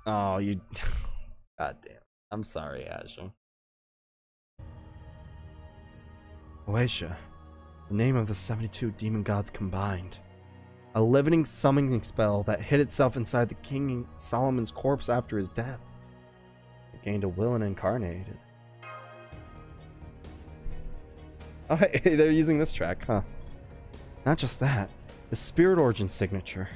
Oh, you. God damn. I'm sorry, Azure. Oasia, the name of the 72 demon gods combined. A living summoning spell that hid itself inside the King Solomon's corpse after his death. It gained a will and incarnated. Oh, hey, they're using this track, huh? Not just that, the spirit origin signature.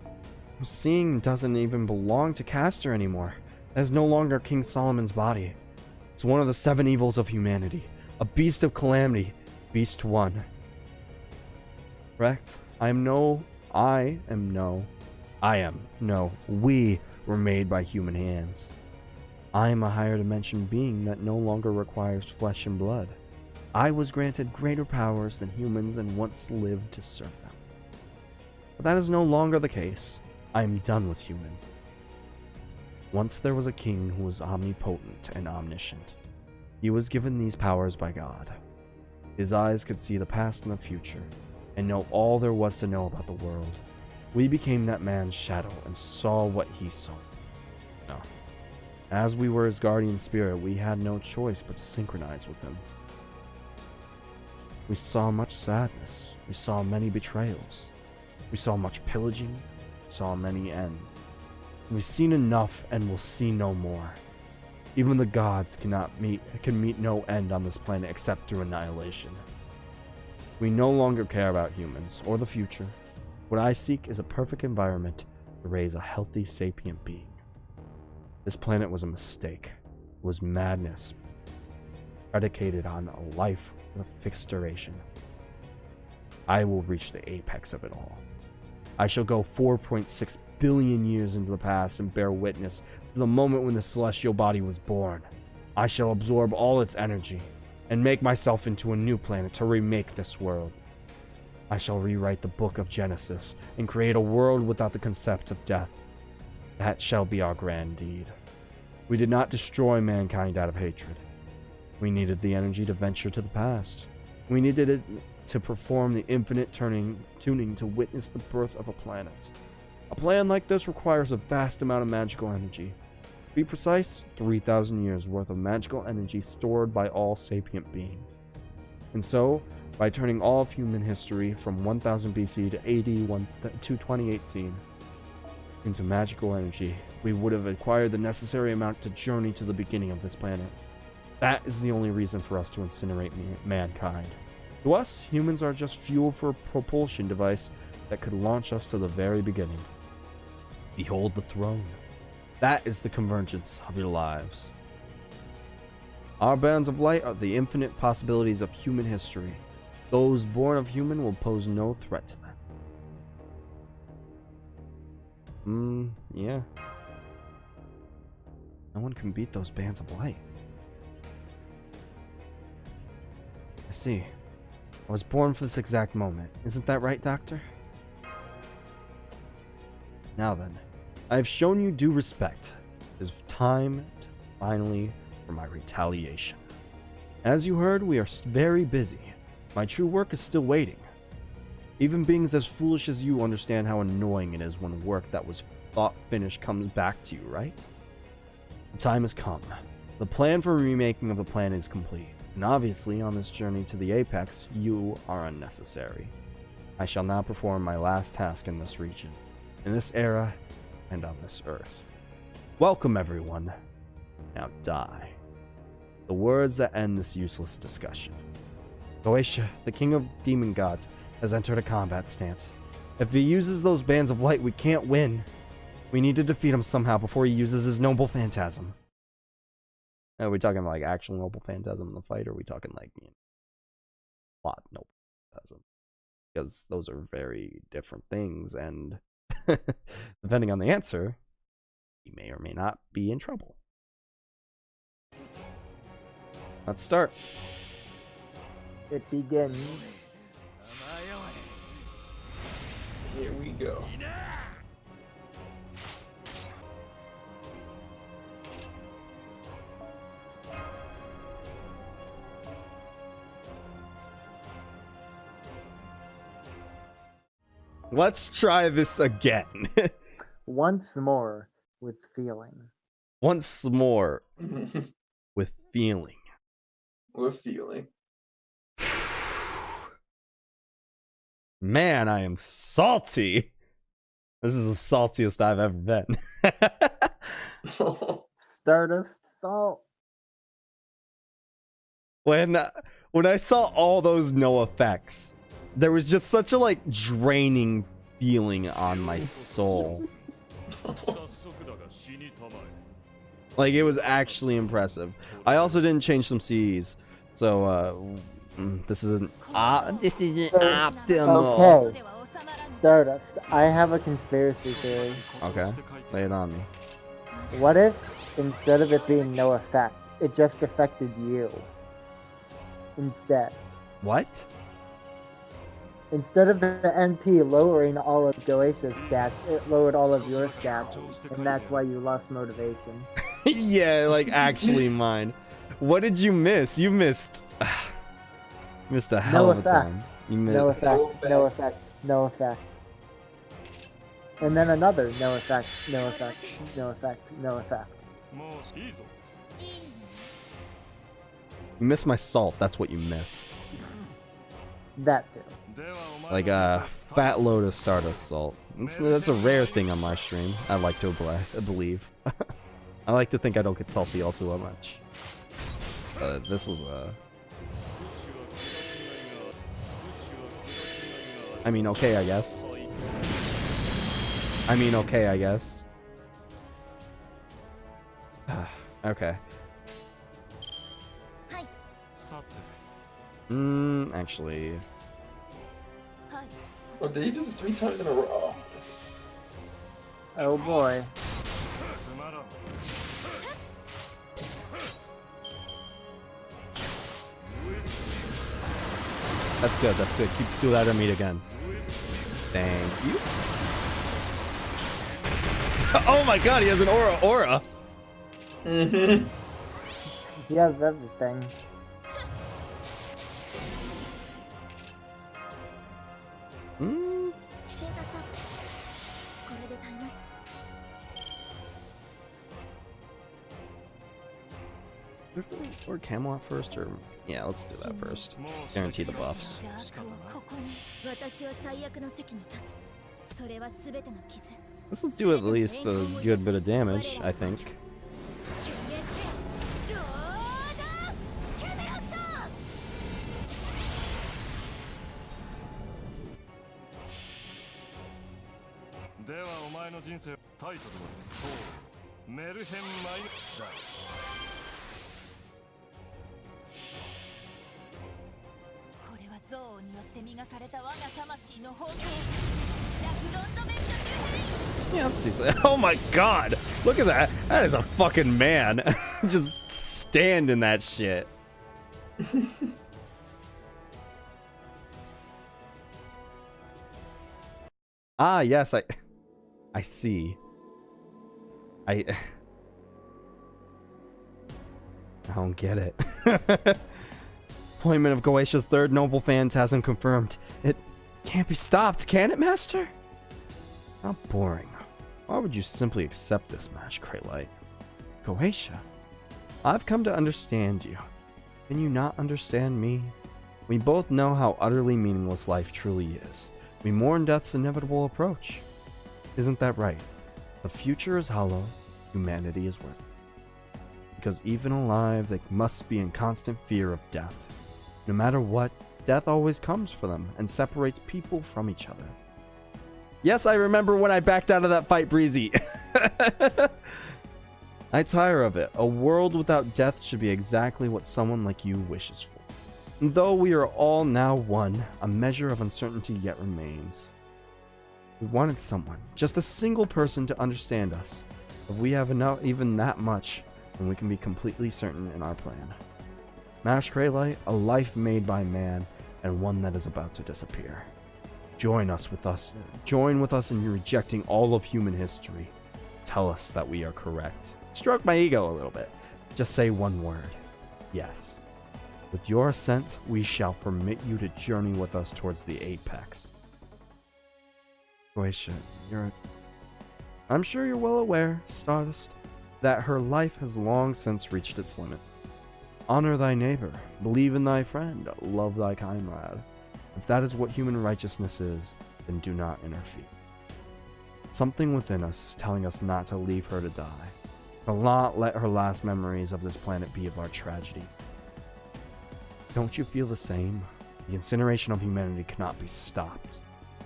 I'm seeing doesn't even belong to Castor anymore. It is no longer King Solomon's body. It's one of the 7 evils of humanity. A beast of calamity. Beast 1. Correct? We were made by human hands. I am a higher dimension being that no longer requires flesh and blood. I was granted greater powers than humans and once lived to serve them. But that is no longer the case. I am done with humans. Once there was a king who was omnipotent and omniscient. He was given these powers by God. His eyes could see the past and the future, and know all there was to know about the world. We became that man's shadow and saw what he saw. No. As we were his guardian spirit, we had no choice but to synchronize with him. We saw much sadness. We saw many betrayals. We saw much pillaging. We saw many ends. We've seen enough and will see no more. Even the gods can meet no end on this planet except through annihilation. We no longer care about humans or the future. What I seek is a perfect environment to raise a healthy sapient being. This planet was a mistake. It was madness, predicated on a life with a fixed duration. I will reach the apex of it all. I shall go 4.6 billion years into the past and bear witness to the moment when the celestial body was born. I shall absorb all its energy and make myself into a new planet to remake this world. I shall rewrite the book of Genesis and create a world without the concept of death. That shall be our grand deed. We did not destroy mankind out of hatred. We needed the energy to venture to the past. We needed it to perform the infinite tuning to witness the birth of a planet. A plan like this requires a vast amount of magical energy. To be precise, 3,000 years worth of magical energy stored by all sapient beings. And so, by turning all of human history from 1000 BC to 2018 into magical energy, we would have acquired the necessary amount to journey to the beginning of this planet. That is the only reason for us to incinerate mankind. To us, humans are just fuel for a propulsion device that could launch us to the very beginning. Behold the throne. That is the convergence of your lives. Our bands of light are the infinite possibilities of human history. Those born of human will pose no threat to them. Yeah. No one can beat those bands of light. I see. I was born for this exact moment. Isn't that right, Doctor? Now then, I have shown you due respect. It is time to finally for my retaliation. As you heard, we are very busy. My true work is still waiting. Even beings as foolish as you understand how annoying it is when work that was thought finished comes back to you, right? The time has come. The plan for remaking of the planet is complete. And obviously, on this journey to the apex, you are unnecessary. I shall now perform my last task in this region, in this era, and on this earth. Welcome, everyone. Now die. The words that end this useless discussion. Oasia, the king of demon gods, has entered a combat stance. If he uses those bands of light, we can't win. We need to defeat him somehow before he uses his noble phantasm. Are we talking like actual noble phantasm in the fight, or are we talking like plot noble phantasm? Because those are very different things, and depending on the answer, you may or may not be in trouble. Let's start. It begins. Here we go. Let's try this again. Once more, with feeling. Once more with feeling. With feeling. Man, I am salty. This is the saltiest I've ever been. Stardust salt. When I saw all those no effects, there was just such a like draining feeling on my soul. Like, it was actually impressive. I also didn't change some C's, so this isn't optimal. Okay. Stardust, I have a conspiracy theory. Okay, lay it on me. What if, instead of it being no effect, it just affected you? Instead. What? Instead of the NP lowering all of Goetia's stats, it lowered all of your stats, and that's why you lost motivation. Yeah, like actually mine. What did you miss? You missed missed a hell of a time. You missed. No effect, no effect, no effect. And then another no effect, no effect, no effect, no effect. You missed my salt. That's what you missed. That too. Like a fat load of Stardust salt. That's a rare thing on my stream. I like to believe. I like to think I don't get salty all too much. This was a... I mean, okay, I guess. I mean, okay, I guess. Okay. Actually... Oh, did he do this 3 times in a row? Oh boy. That's good, that's good. Do that on me again. Thank you. Oh my god, he has an aura. Mm-hmm. He has everything. Or Camelot first, or yeah, let's do that first. Guarantee the buffs. This will do at least a good bit of damage, I think. Yeah, let's see. Oh my god! Look at that! That is a fucking man! Just stand in that shit. Ah, yes, I see. I don't get it. Appointment of Goetia's third noble fans hasn't confirmed. It can't be stopped, can it, Master? How boring. Why would you simply accept this match, Kraylite? Goetia, I've come to understand you. Can you not understand me? We both know how utterly meaningless life truly is. We mourn death's inevitable approach. Isn't that right? The future is hollow, humanity is worthless. Because even alive, they must be in constant fear of death. No matter what, death always comes for them and separates people from each other. Yes, I remember when I backed out of that fight, Breezy. I tire of it. A world without death should be exactly what someone like you wishes for. And though we are all now one, a measure of uncertainty yet remains. We wanted someone, just a single person, to understand us. If we have enough, even that much, then we can be completely certain in our plan. Mash Kraylite, a life made by man, and one that is about to disappear. Join with us in rejecting all of human history. Tell us that we are correct. Stroke my ego a little bit. Just say one word. Yes. With your assent, we shall permit you to journey with us towards the apex. Goetia, I'm sure you're well aware, Stardust, that her life has long since reached its limit. Honor thy neighbor, believe in thy friend, love thy comrade. If that is what human righteousness is, then do not interfere. Something within us is telling us not to leave her to die, to not let her last memories of this planet be of our tragedy. Don't you feel the same? The incineration of humanity cannot be stopped.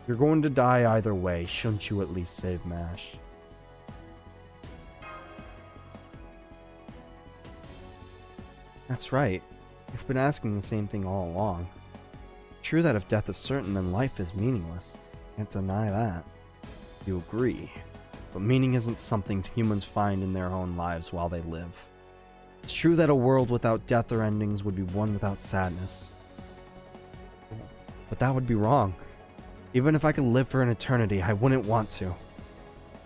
You're going to die either way, shouldn't you at least save MASH? That's right. You've been asking the same thing all along. True that if death is certain, then life is meaningless. Can't deny that. You agree. But meaning isn't something humans find in their own lives while they live. It's true that a world without death or endings would be one without sadness. But that would be wrong. Even if I could live for an eternity, I wouldn't want to.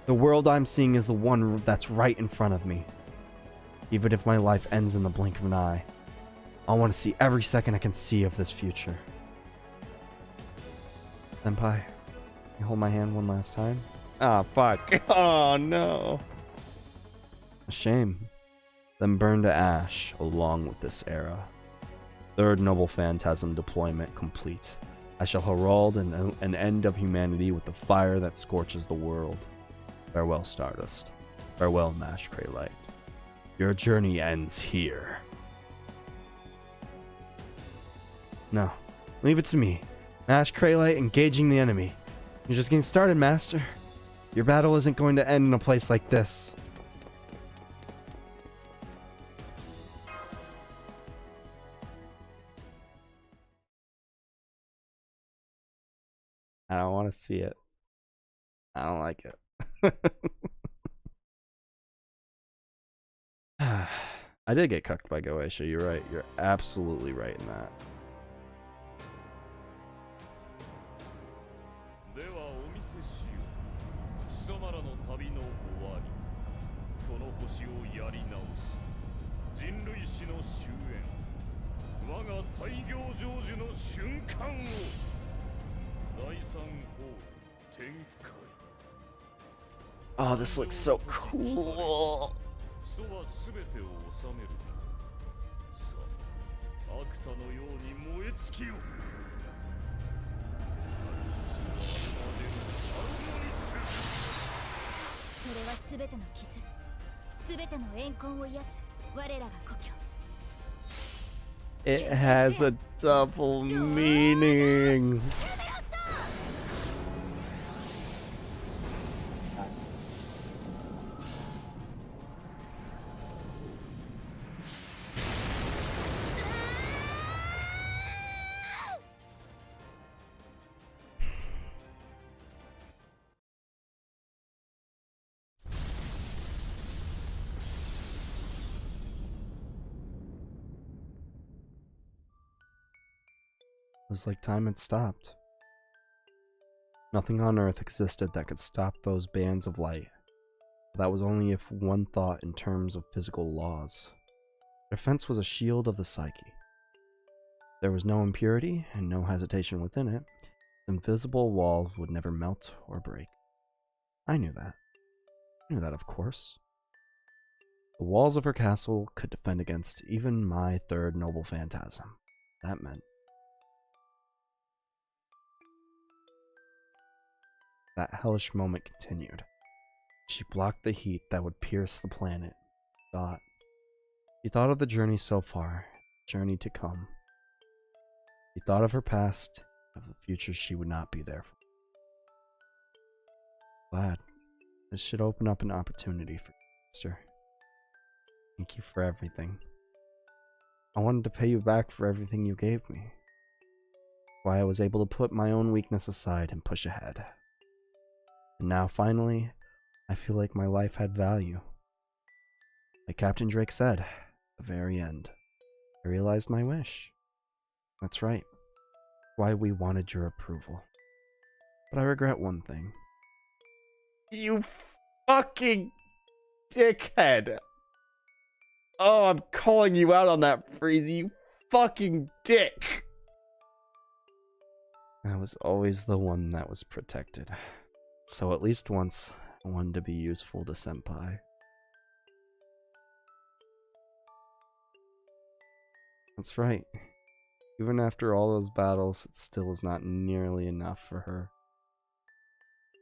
The world I'm seeing is the one that's right in front of me. Even if my life ends in the blink of an eye, I want to see every second I can see of this future. Senpai, you hold my hand one last time? Ah, fuck. Oh, no. A shame. Then burn to ash along with this era. Third Noble Phantasm deployment complete. I shall herald an end of humanity with the fire that scorches the world. Farewell, Stardust. Farewell, MASH Craylite. Your journey ends here. No, leave it to me. MASH Craylite engaging the enemy. You're just getting started, Master. Your battle isn't going to end in a place like this. I don't want to see it. I don't like it. I did get cucked by Goetia, you're right. You're absolutely right in that. Oh, this looks so cool. It has a double meaning. It was like time had stopped. Nothing on Earth existed that could stop those bands of light. That was only if one thought in terms of physical laws. Their fence was a shield of the psyche. There was no impurity and no hesitation within it. The invisible walls would never melt or break. I knew that. I knew that, of course. The walls of her castle could defend against even my third noble phantasm. That meant that hellish moment continued. She blocked the heat that would pierce the planet. She thought of the journey so far, the journey to come. She thought of her past, of the future she would not be there for. Glad. This should open up an opportunity for you, sister. Thank you for everything. I wanted to pay you back for everything you gave me. Why I was able to put my own weakness aside and push ahead. And now, finally, I feel like my life had value. Like Captain Drake said, at the very end, I realized my wish. That's right. Why we wanted your approval. But I regret one thing. You fucking dickhead! Oh, I'm calling you out on that, Freezy, you fucking dick! I was always the one that was protected. So at least once, One to be useful to Senpai. That's right. Even after all those battles, it still is not nearly enough for her.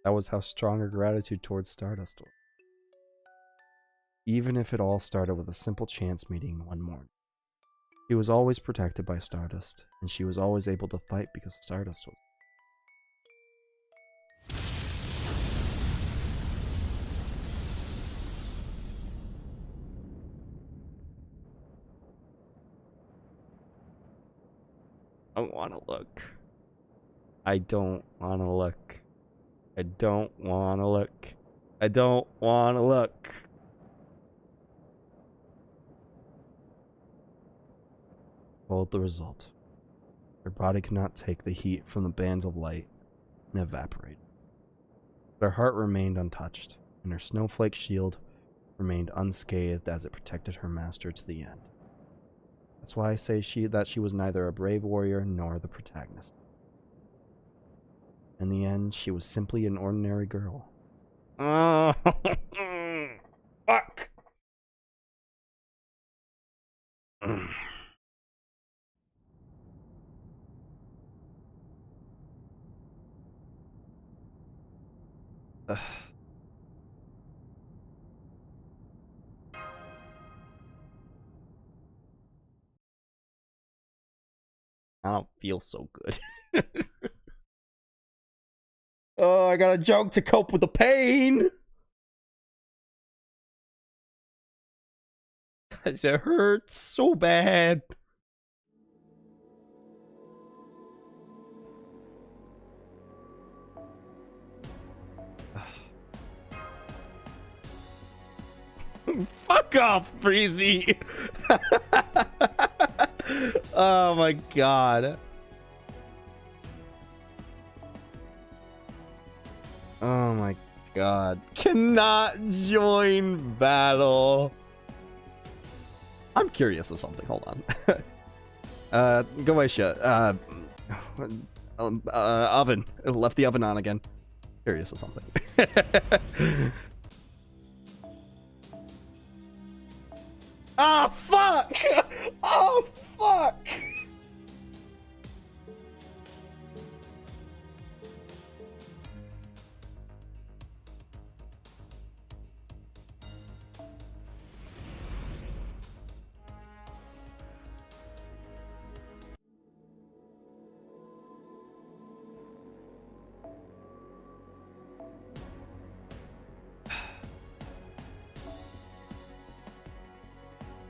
That was how strong her gratitude towards Stardust was. Even if it all started with a simple chance meeting one morning. She was always protected by Stardust, and she was always able to fight because Stardust was. I don't want to look. I don't want to look. I don't want to look. I don't want to look. Hold the result. Her body could not take the heat from the bands of light and evaporated. But her heart remained untouched, and her snowflake shield remained unscathed as it protected her master to the end. That's why I say that she was neither a brave warrior nor the protagonist. In the end, she was simply an ordinary girl. Oh, fuck! I don't feel so good. Oh, I got a joke to cope with the pain. Cause it hurts so bad. Fuck off, Freezy. Oh my god. Oh my god. Cannot join battle. I'm curious of something. Hold on. Goetia. Oven. Left the oven on again. Curious of something. Ah, fuck! Oh, fuck!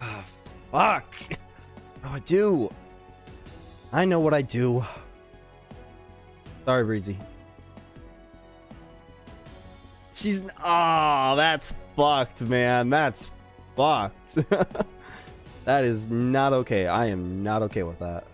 Ah, fuck! What do I do? I know what I do. Sorry, Breezy. She's... Oh, that's fucked, man. That's fucked. That is not okay. I am not okay with that.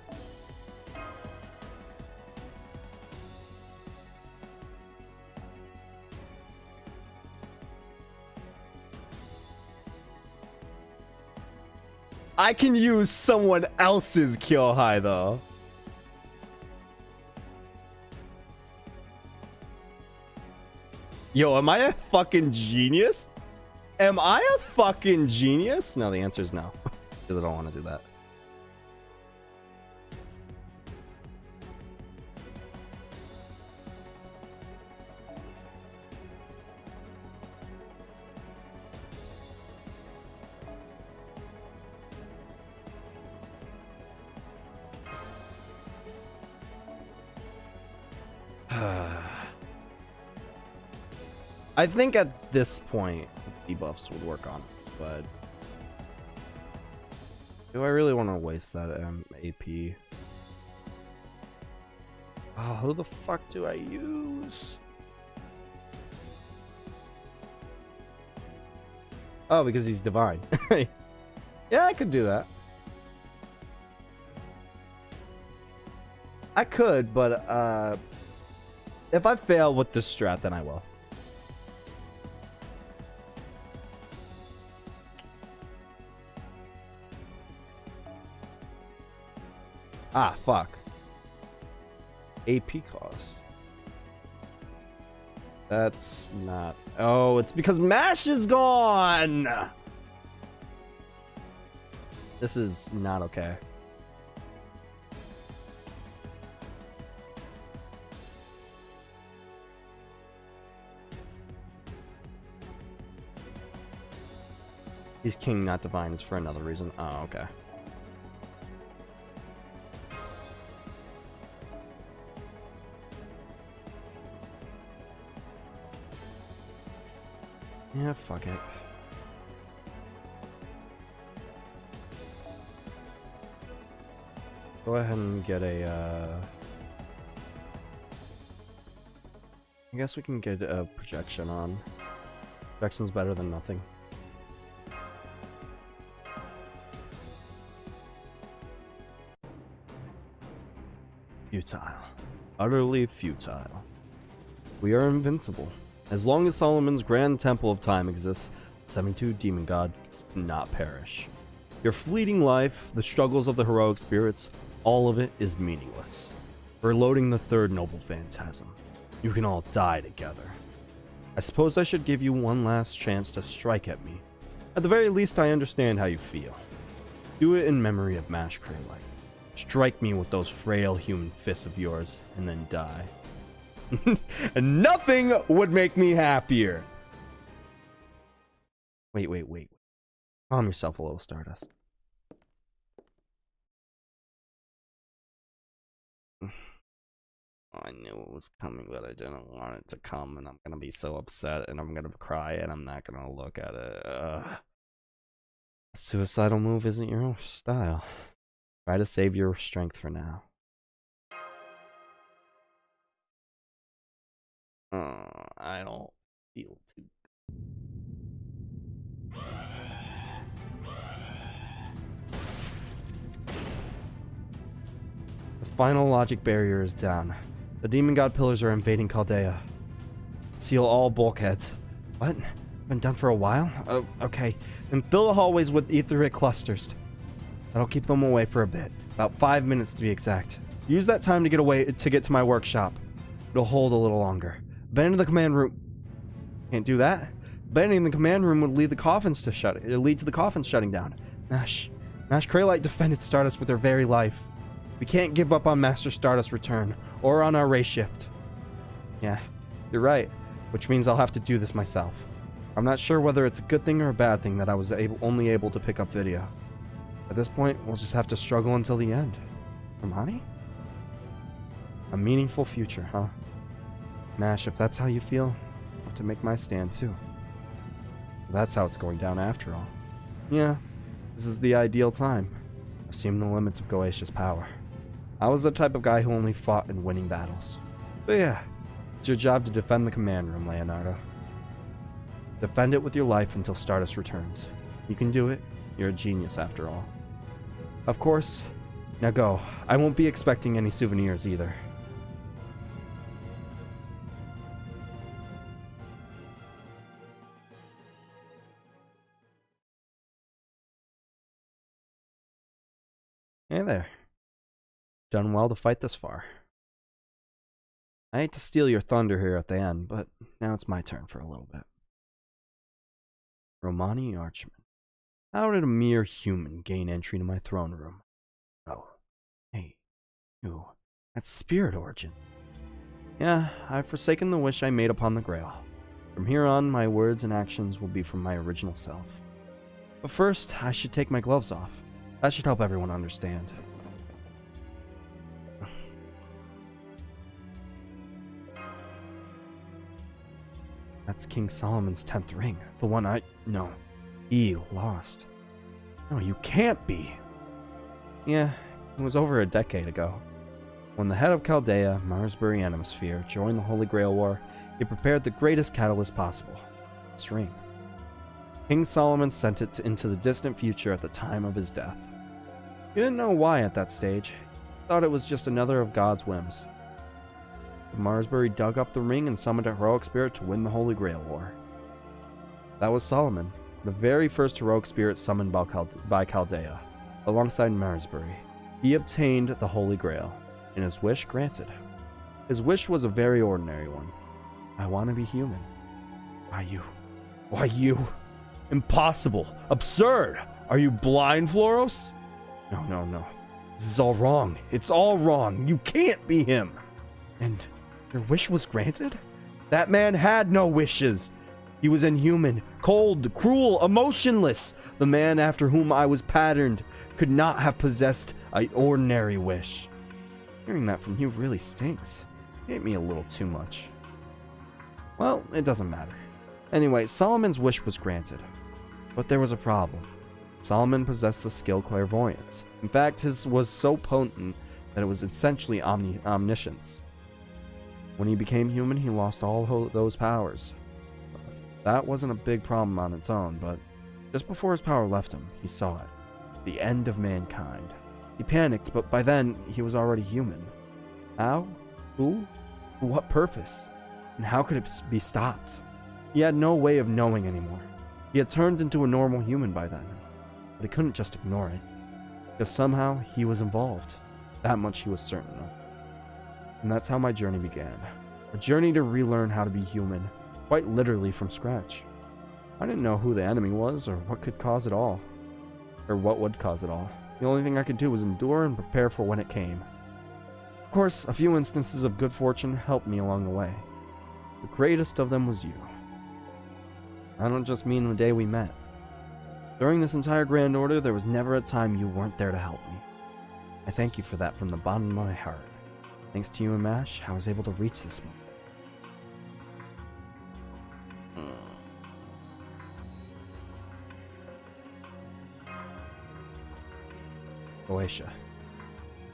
I can use someone else's kill high though. Yo, am I a fucking genius? Am I a fucking genius? No, the answer is no. Because I don't want to do that. I think at this point, debuffs would work on it, but do I really want to waste that AP? Oh, who the fuck do I use? Oh, because he's divine. Yeah, I could do that. I could, but if I fail with this strat, then I will. Ah, fuck. AP cost. That's not Oh, it's because MASH is gone! This is not okay. He's king, not divine. It's for another reason. Oh, okay. Yeah, fuck it. Go ahead and get a, I guess we can get a projection on. Projection's better than nothing. Futile. Utterly futile. We are invincible. As long as Solomon's grand temple of time exists, 72 demon gods cannot perish. Your fleeting life, the struggles of the heroic spirits, all of it is meaningless. For loading the third noble phantasm, you can all die together. I suppose I should give you one last chance to strike at me. At the very least, I understand how you feel. Do it in memory of MASH Craylite. Strike me with those frail human fists of yours, and then die. And nothing would make me happier. Wait. Calm yourself a little, Stardust. I knew it was coming, but I didn't want it to come, and I'm gonna be so upset, and I'm gonna cry, and I'm not gonna look at it. A suicidal move isn't your style. Try to save your strength for now. I don't feel too good. The final logic barrier is down. The demon god pillars are invading Chaldea. Seal all bulkheads. What? It's been done for a while? Oh, okay. Then fill the hallways with etheric clusters. That'll keep them away for a bit. About 5 minutes to be exact. Use that time to get to my workshop. It'll hold a little longer. Abandon the command room. Can't do that. Abandoning the command room would lead to the coffins shutting down. MASH Craylite defended Stardust with their very life. We can't give up on Master Stardust's return, or on our race shift. Yeah, you're right, which means I'll have to do this myself. I'm not sure whether it's a good thing or a bad thing that I was only able to pick up video. At this point, we'll just have to struggle until the end. Romani? A meaningful future, huh? MASH, if that's how you feel, I'll have to make my stand too. That's how it's going down after all. Yeah, this is the ideal time. I've seen the limits of Goetia's power. I was the type of guy who only fought in winning battles. But yeah, it's your job to defend the command room, Leonardo. Defend it with your life until Stardust returns. You can do it. You're a genius after all. Of course. Now go. I won't be expecting any souvenirs either. Hey there. Done well to fight this far. I hate to steal your thunder here at the end, but now it's my turn for a little bit. Romani Archman. How did a mere human gain entry to my throne room? Oh. Hey. You. That's spirit origin. Yeah, I've forsaken the wish I made upon the Grail. From here on, my words and actions will be from my original self. But first, I should take my gloves off. That should help everyone understand. That's King Solomon's 10th ring. The one No. He lost. No, you can't be. Yeah, it was over a decade ago. When the head of Chaldea, Marsbury Animosphere, joined the Holy Grail War, he prepared the greatest catalyst possible. This ring. King Solomon sent it into the distant future at the time of his death. He didn't know why at that stage. He thought it was just another of God's whims. But Marsbury dug up the ring and summoned a heroic spirit to win the Holy Grail War. That was Solomon, the very first heroic spirit summoned by Chaldea, alongside Marsbury. He obtained the Holy Grail, and his wish granted. His wish was a very ordinary one. I want to be human. Why you? Why you? Impossible. Absurd. Are you blind, Floros? No, no, no. This is all wrong. It's all wrong. You can't be him. And your wish was granted? That man had no wishes. He was inhuman, cold, cruel, emotionless. The man after whom I was patterned could not have possessed an ordinary wish. Hearing that from you really stinks. You hate me a little too much. Well, it doesn't matter. Anyway, Solomon's wish was granted. But there was a problem. Solomon possessed the skill clairvoyance. In fact, his was so potent that it was essentially omniscience. When he became human, he lost all those powers. That wasn't a big problem on its own, but just before his power left him, he saw it. The end of mankind. He panicked, but by then, he was already human. How? Who? For what purpose? And how could it be stopped? He had no way of knowing anymore. He had turned into a normal human by then, but he couldn't just ignore it, because somehow he was involved. That much he was certain of. And that's how my journey began. A journey to relearn how to be human, quite literally from scratch. I didn't know who the enemy was, or what could cause it all. Or what would cause it all. The only thing I could do was endure and prepare for when it came. Of course, a few instances of good fortune helped me along the way. The greatest of them was you. I don't just mean the day we met. During this entire Grand Order, there was never a time you weren't there to help me. I thank you for that from the bottom of my heart. Thanks to you and Mash, I was able to reach this moment. Boetia,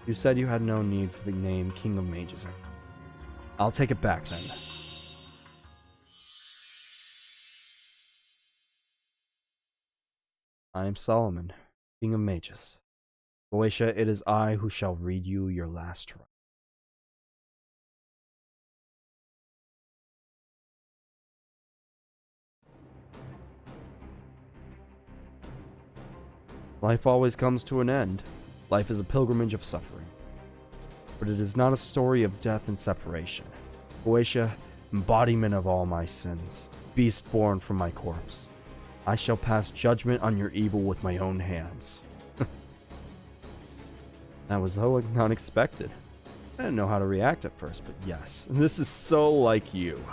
you said you had no need for the name King of Mages. I'll take it back then. I am Solomon, King of Mages. Boetia, it is I who shall read you your last rite. Life always comes to an end. Life is a pilgrimage of suffering. But it is not a story of death and separation. Boetia, embodiment of all my sins, beast born from my corpse. I shall pass judgment on your evil with my own hands. That was so unexpected. I didn't know how to react at first, but yes, this is so like you.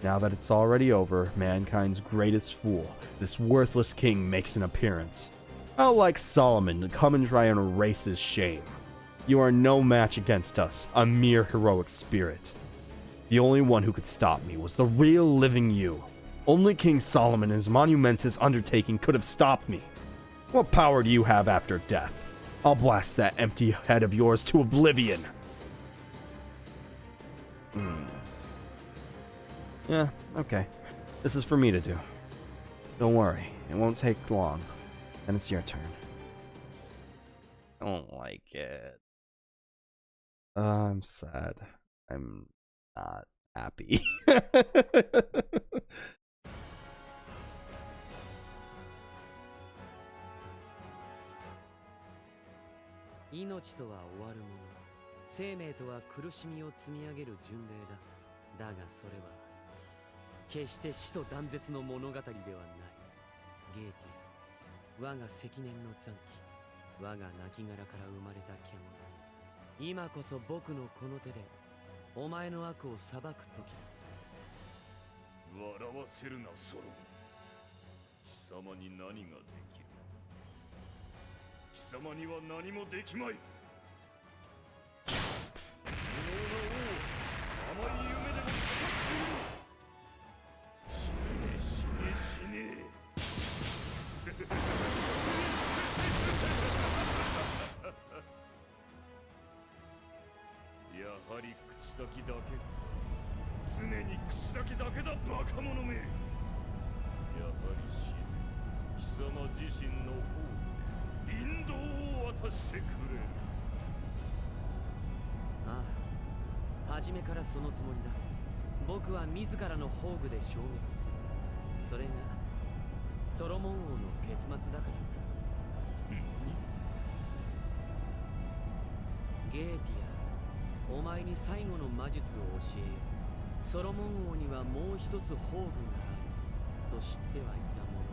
Now that it's already over, mankind's greatest fool, this worthless king, makes an appearance. How like Solomon to come and try and erase his shame. You are no match against us, a mere heroic spirit. The only one who could stop me was the real living you. Only King Solomon and his monumentous undertaking could have stopped me. What power do you have after death? I'll blast that empty head of yours to oblivion. Yeah, okay. This is for me to do. Don't worry, it won't take long. Then it's your turn. I don't like it. I'm sad. I'm not happy.命とは終わるもの。生命とは苦しみを積み上げる巡礼だ。だがそれは決して死と断絶の物語ではない。ゲーティア、我が積年の残機、我が亡骸から生まれた獣。今こそ僕のこの手でお前の悪を裁く時だ。笑わせるな、ソロモン。貴様に何ができる？貴様には何もできまい。無能な王、甘い夢でもかかっている。死ね死ね死ね。やはり口先だけ。常に口先だけだ、バカ者め。やはり死ね。貴様自身の方で引導を渡してくれる。ああ、初めからそのつもりだ。僕は自らの宝具で消滅する。それがソロモン王の結末だからだ。ゲーティア、お前に最後の魔術を教えよう。ソロモン王にはもう一つ宝具がある。と知ってはいたもの、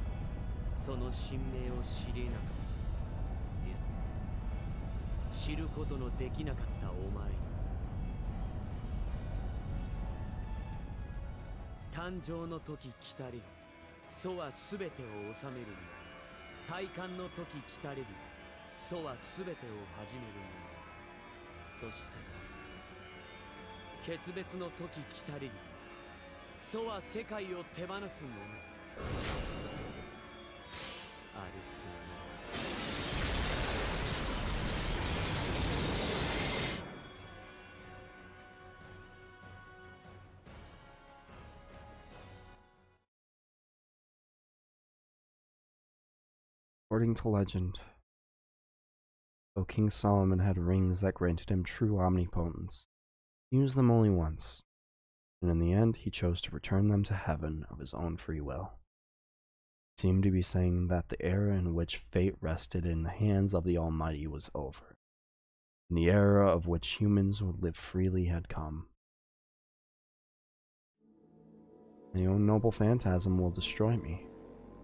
その神明を知れなかった。いや、知ることのできなかったお前に、誕生の時来たれる、祖は全てを治めるの。体感の時来たれる、祖は全てを始めるの。そして決別の時来たれる、祖は世界を手放すもの。アルスAccording to legend, though King Solomon had rings that granted him true omnipotence, he used them only once, and in the end he chose to return them to heaven of his own free will. He seemed to be saying that the era in which fate rested in the hands of the Almighty was over, and the era of which humans would live freely had come. The noble phantasm will destroy me.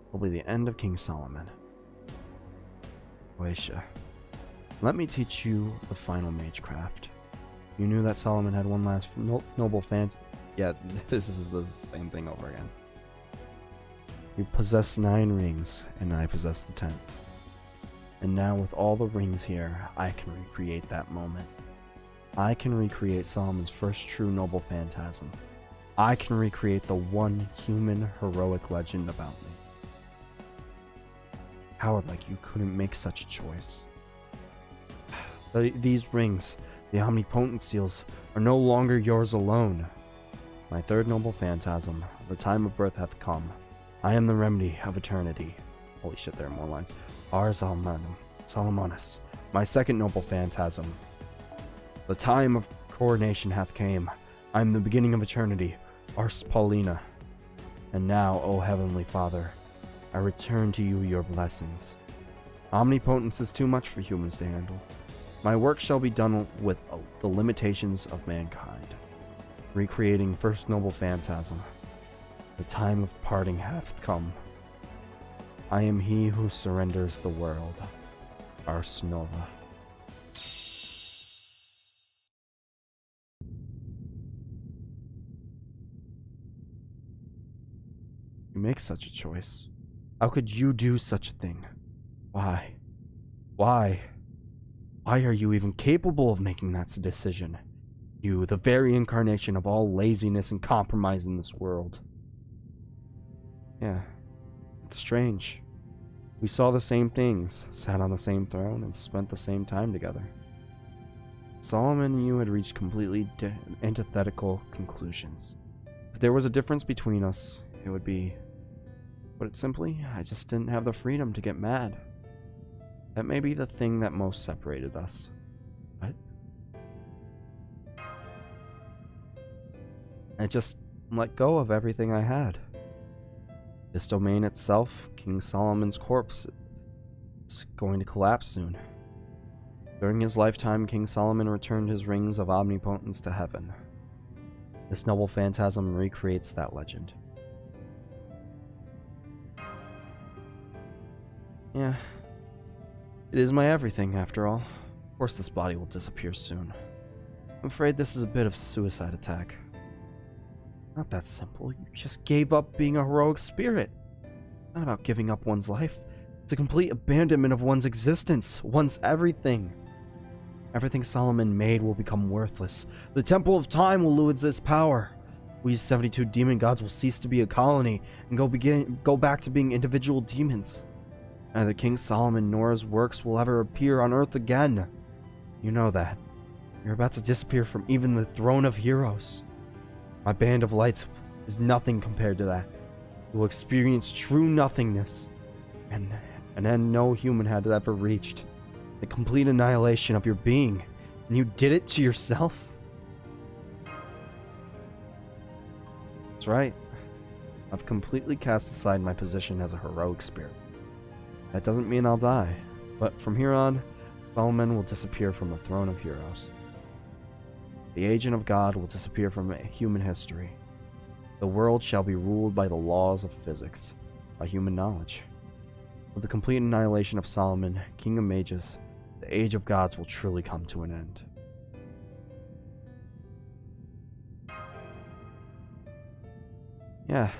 It will be the end of King Solomon. Oesha, let me teach you the final magecraft. You knew that Solomon had one last noble Yeah, this is the same thing over again. You possess 9 rings, and I possess the 10th. And now with all the rings here, I can recreate that moment. I can recreate Solomon's first true noble phantasm. I can recreate the one human heroic legend about me. Coward like you couldn't make such a choice. These rings, the omnipotent seals, are no longer yours alone. My third noble phantasm, the time of birth hath come. I am the remedy of eternity. Holy shit, there are more lines. Ars Almanum, Solomonus. My second noble phantasm, the time of coronation hath came. I am the beginning of eternity, Ars Paulina. And now, O Heavenly Father, I return to you your blessings. Omnipotence is too much for humans to handle. My work shall be done with the limitations of mankind. Recreating first noble phantasm. The time of parting hath come. I am he who surrenders the world. Ars Nova. You make such a choice. How could you do such a thing? Why? Why? Why are you even capable of making that decision? You, the very incarnation of all laziness and compromise in this world. Yeah, it's strange. We saw the same things, sat on the same throne, and spent the same time together. Solomon and you had reached completely antithetical conclusions. If there was a difference between us, it would be... Put it simply, I just didn't have the freedom to get mad. That may be the thing that most separated us. But I just let go of everything I had. This domain itself, King Solomon's corpse, is going to collapse soon. During his lifetime, King Solomon returned his rings of omnipotence to heaven. This noble phantasm recreates that legend. Yeah, it is my everything after all. Of course this body will disappear soon. I'm afraid this is a bit of a suicide attack. Not that simple, you just gave up being a heroic spirit. It's not about giving up one's life. It's a complete abandonment of one's existence, one's everything. Everything Solomon made will become worthless. The Temple of Time will lose its power. We 72 demon gods will cease to be a colony and go back to being individual demons. Neither King Solomon nor his works will ever appear on Earth again. You know that. You're about to disappear from even the throne of heroes. My band of lights is nothing compared to that. You will experience true nothingness, and an end no human had ever reached. The complete annihilation of your being, and you did it to yourself? That's right. I've completely cast aside my position as a heroic spirit. That doesn't mean I'll die, but from here on, Solomon will disappear from the throne of heroes. The agent of God will disappear from human history. The world shall be ruled by the laws of physics, by human knowledge. With the complete annihilation of Solomon, King of Mages, the age of gods will truly come to an end. Yeah,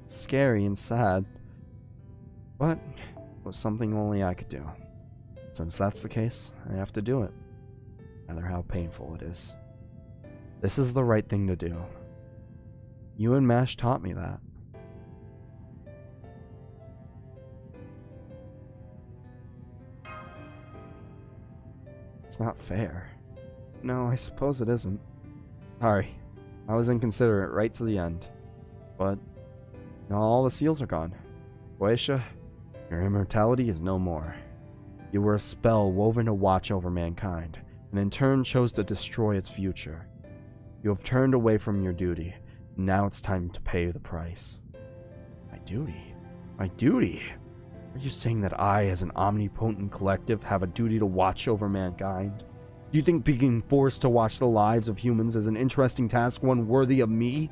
it's scary and sad, but it was something only I could do. Since that's the case, I have to do it, no matter how painful it is. This is the right thing to do. You and Mash taught me that. It's not fair. No, I suppose it isn't. Sorry, I was inconsiderate right to the end. But now all the seals are gone. Goetia, your immortality is no more. You were a spell woven to watch over mankind, and in turn chose to destroy its future. You have turned away from your duty, and now it's time to pay the price. My duty? My duty? Are you saying that I, as an omnipotent collective, have a duty to watch over mankind? Do you think being forced to watch the lives of humans is an interesting task, one worthy of me?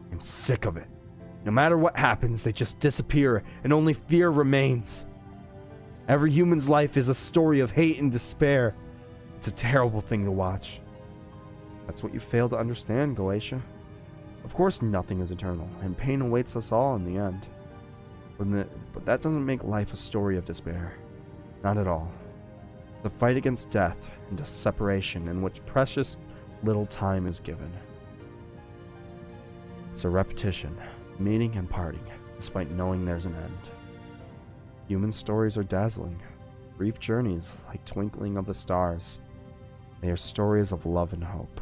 I'm sick of it. No matter what happens, they just disappear, and only fear remains. Every human's life is a story of hate and despair. It's a terrible thing to watch. That's what you fail to understand, Goetia. Of course nothing is eternal, and pain awaits us all in the end. But that doesn't make life a story of despair. Not at all. The fight against death and a separation in which precious little time is given. It's a repetition, meeting and parting, despite knowing there's an end. Human stories are dazzling, brief journeys like twinkling of the stars. They are stories of love and hope.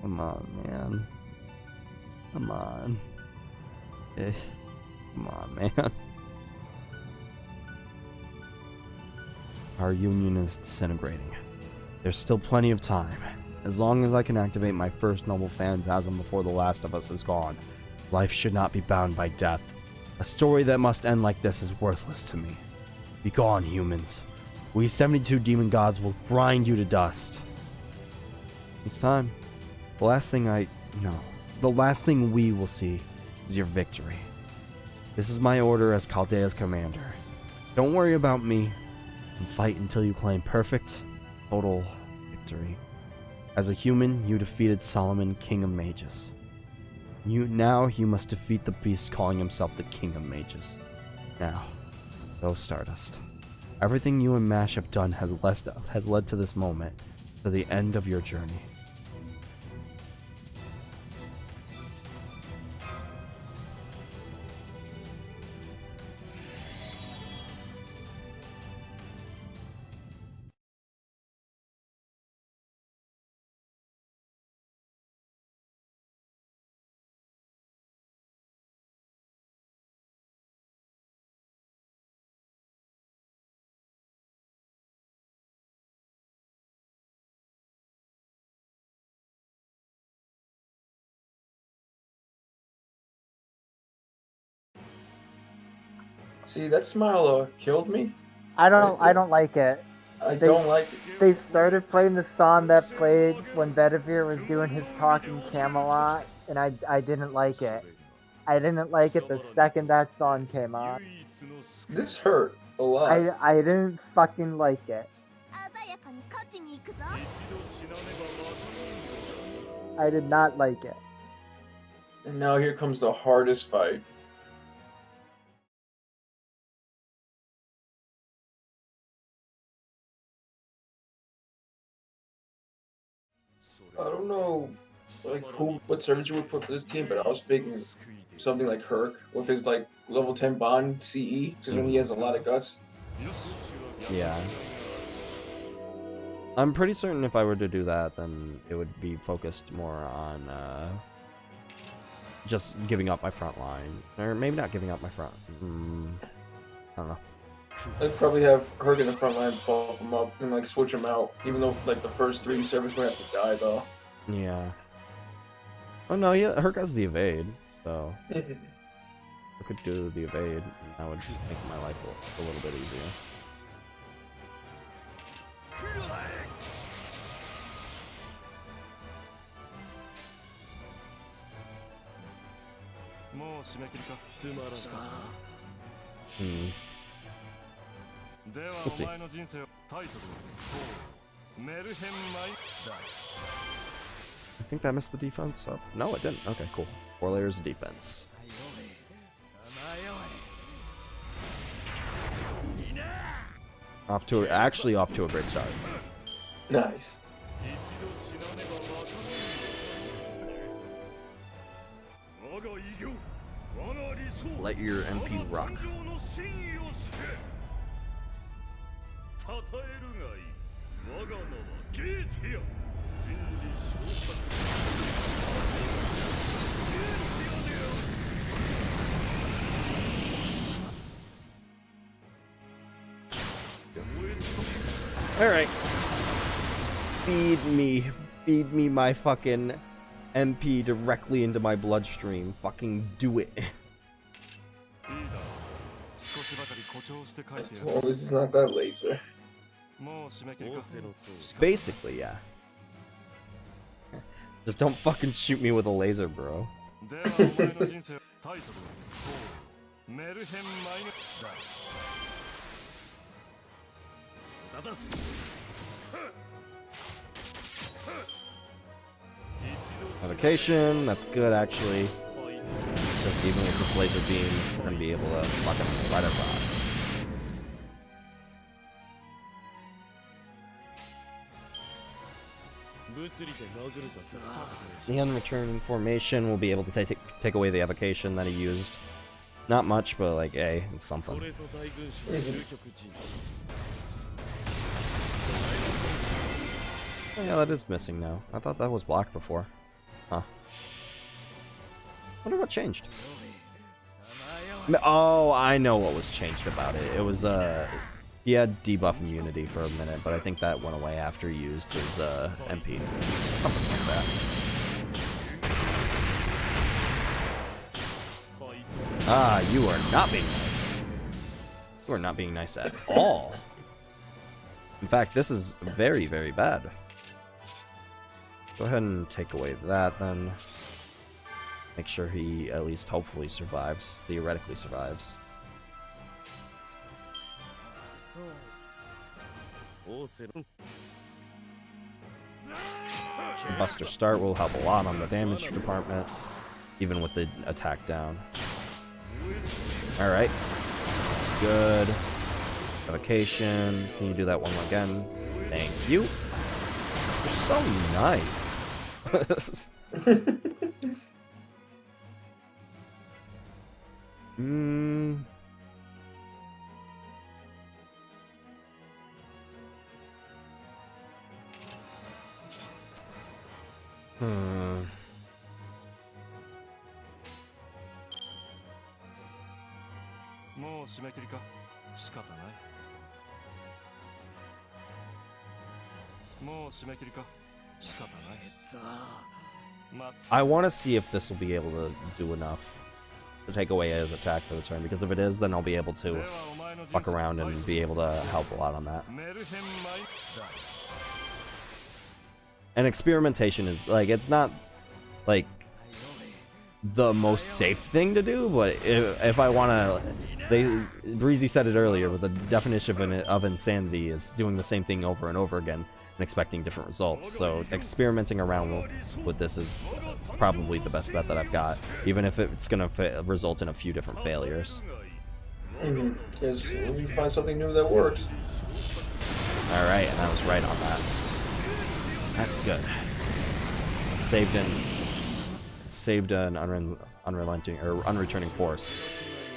Come on, man. Come on. Come on, man. Our union is disintegrating. There's still plenty of time. As long as I can activate my first noble phantasm before the last of us is gone, life should not be bound by death. A story that must end like this is worthless to me. Be gone, humans. We 72 demon gods will grind you to dust. It's time. The last thing we will see is your victory. This is my order as Chaldea's commander. Don't worry about me, and fight until you claim perfect, total victory. As a human, you defeated Solomon, King of Mages. Now you must defeat the beast calling himself the King of Mages. Now, go Stardust. Everything you and Mash have done has led to this moment, to the end of your journey. See, that smile killed me. I don't like it. I don't like it. They started playing the song that played when Bedivere was doing his talk in Camelot, and I didn't like it. I didn't like it the second that song came on. This hurt a lot. I didn't fucking like it. I did not like it. And now here comes the hardest fight. I don't know, like what servants you would put for this team, but I was thinking something like Herc with his like level 10 bond CE, because then he has a lot of guts. Yeah. I'm pretty certain if I were to do that, then it would be focused more on just giving up my front line. Or maybe not giving up my front. I don't know. I'd probably have Herc in the front line, bump him up, and like switch him out. Even though like the first 3 servers might have to die though. Yeah. Oh no, yeah, Herc has the evade, so. could do the evade, and that would make my life a little bit easier. We'll see. I think that missed the defense. Oh, no, it didn't. Okay, cool. 4 layers of defense. Off to a great start. Nice. Let your MP rock. Alright. Feed me my fucking MP directly into my bloodstream. Fucking do it. As long as it's not that laser. Basically, yeah. Just don't fucking shoot me with a laser, bro. Evocation, that's good actually. Just even with this laser beam, we're gonna be able to fucking fight our bot. The unreturning formation will be able to take away the evocation that he used. Not much, but like, hey, it's something. Oh, yeah, that is missing now. I thought that was blocked before. Huh. Wonder what changed. Oh, I know what was changed about it. It was, he had debuff immunity for a minute, but I think that went away after he used his, MP. Something like that. Ah, you are not being nice. You are not being nice at all. In fact, this is very, very bad. Go ahead and take away that, then. Make sure he at least hopefully survives. Theoretically survives. Buster Start will help a lot on the damage department, even with the attack down. Alright. Good. Evocation. Can you do that one more again? Thank you. You're so nice. I want to see if this will be able to do enough to take away his attack for the turn, because if it is, then I'll be able to fuck around and be able to help a lot on that. And experimentation is, like, it's not, like, the most safe thing to do, but if I want to... Breezy said it earlier, but the definition of insanity is doing the same thing over and over again and expecting different results. So experimenting around with this is probably the best bet that I've got, even if it's going to result in a few different failures. Because when you find something new that works. Alright, and I was right on that. That's good. Saved an unrelenting or unreturning force,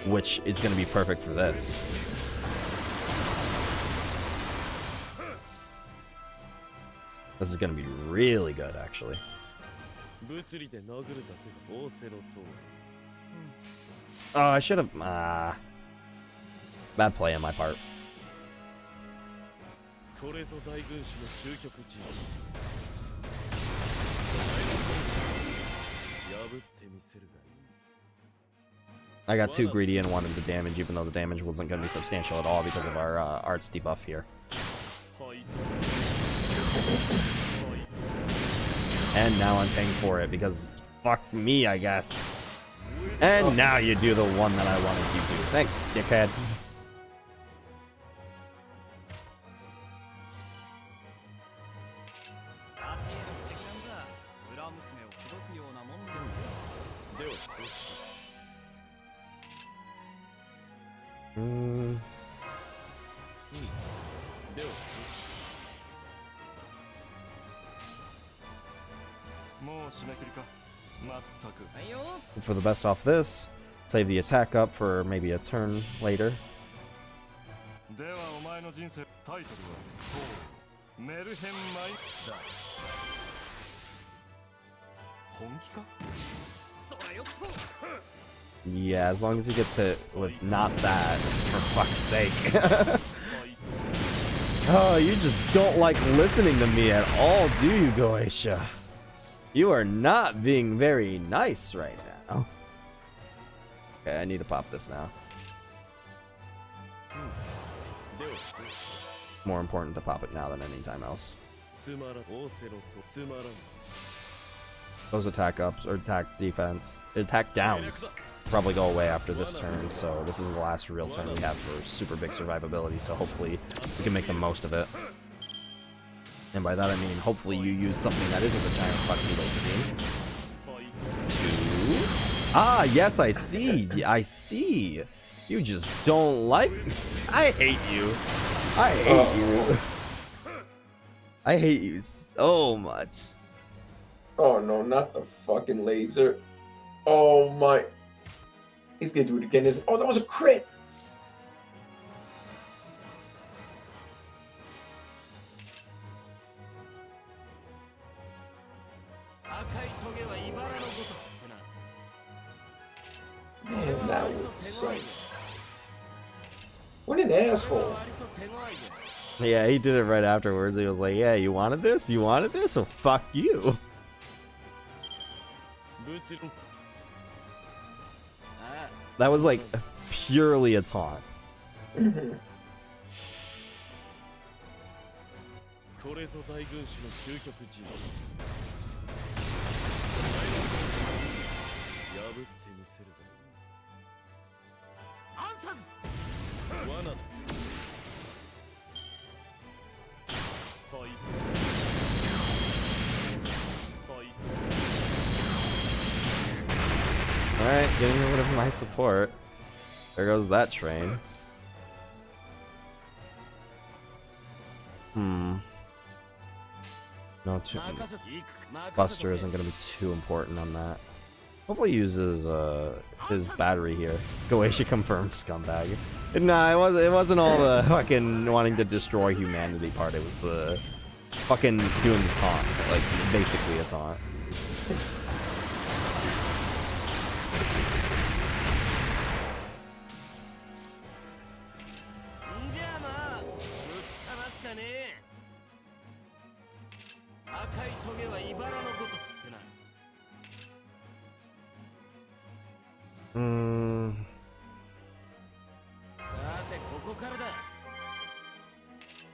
which is going to be perfect for this. This is going to be really good, actually. Oh, I should have... bad play on my part. I got too greedy and wanted the damage, even though the damage wasn't going to be substantial at all because of our arts debuff here. And now I'm paying for it because fuck me, I guess. And now you do the one that I wanted you to. Thanks, dickhead. For the best off this, save the attack up for maybe a turn later. Yeah, as long as he gets hit with not that, for fuck's sake. Oh, you just don't like listening to me at all, do you, Goetia? You are not being very nice right now. Okay, I need to pop this now. More important to pop it now than any time else. Those attack ups, or attack defense, attack downs probably go away after this turn, so this is the last real turn we have for super big survivability, so hopefully we can make the most of it. And by that I mean, hopefully you use something that isn't the giant fucking laser beam. 2. Ah, yes, I see. I see. You just don't like. I hate you. I hate you. I hate you so much. Oh no, not the fucking laser. Oh my. He's gonna do it again. Oh, that was a crit. Man, that was so... What an asshole. Yeah, he did it right afterwards. He was like, yeah, you wanted this? You wanted this? Well, fuck you. That was like purely a taunt. Alright, getting rid of my support. There goes that train. No, Buster isn't going to be too important on that. Hopefully he uses his battery here. Goetia confirmed, scumbag. Nah, it wasn't all the fucking wanting to destroy humanity part. It was the fucking doing the taunt. Like, basically a taunt.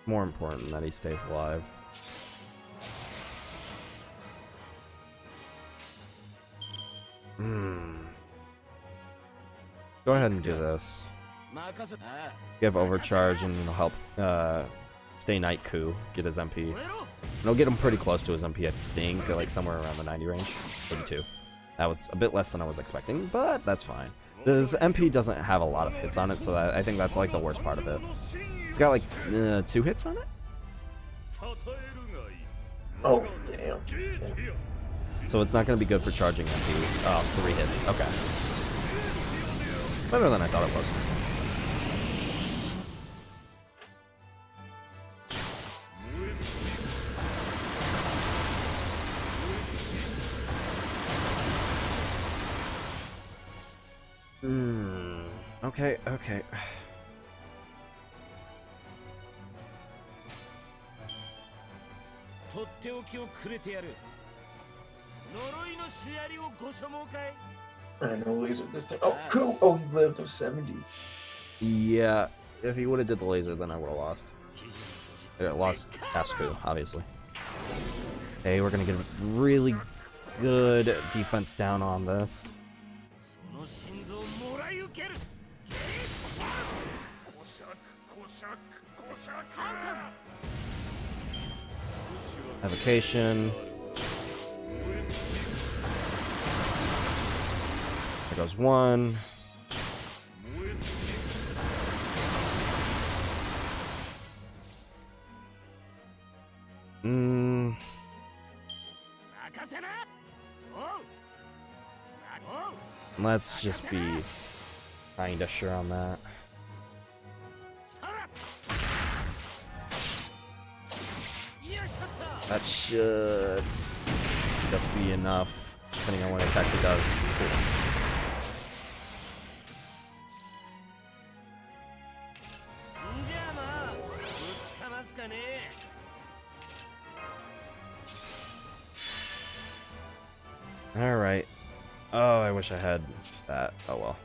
More important that he stays alive. Go ahead and do this. Give overcharge and it'll help Stay Night Coup get his MP. And it'll get him pretty close to his MP, I think, like somewhere around the 90 range. 82. That was a bit less than I was expecting, but that's fine. This MP doesn't have a lot of hits on it, so I think that's like the worst part of it. It's got like 2 hits on it? Oh, damn. So it's not going to be good for charging MPs. Oh, 3 hits. Okay. Better than I thought it was. Okay, okay. I know laser this time. Oh, cool. Oh, he lived to 70. Yeah, if he would have did the laser, then I would have lost. I lost Casco, obviously. Okay, we're gonna get a really good defense down on this. Evocation. There goes one. Let's just be kinda sure on that. That should just be enough, depending on what attack it does. Cool. Alright. Oh, I wish I had that. Oh well.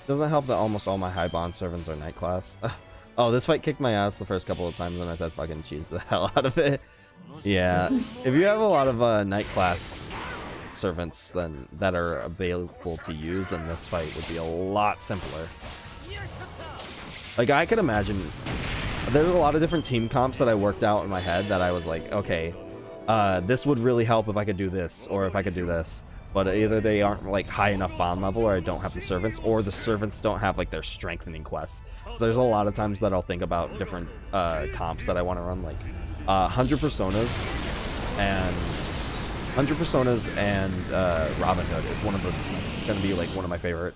Doesn't help that almost all my high bond servants are night class. Oh, this fight kicked my ass the first couple of times and I said fucking cheese the hell out of it. Yeah. If you have a lot of night class servants then that are available to use, then this fight would be a lot simpler. Like, I could imagine there's a lot of different team comps that I worked out in my head that I was like, okay, this would really help if I could do this, or if I could do this. But either they aren't like high enough bond level, or I don't have the servants, or the servants don't have like their strengthening quests. So there's a lot of times that I'll think about different comps that I want to run, like 100 Personas and Robin Hood is gonna be like one of my favorite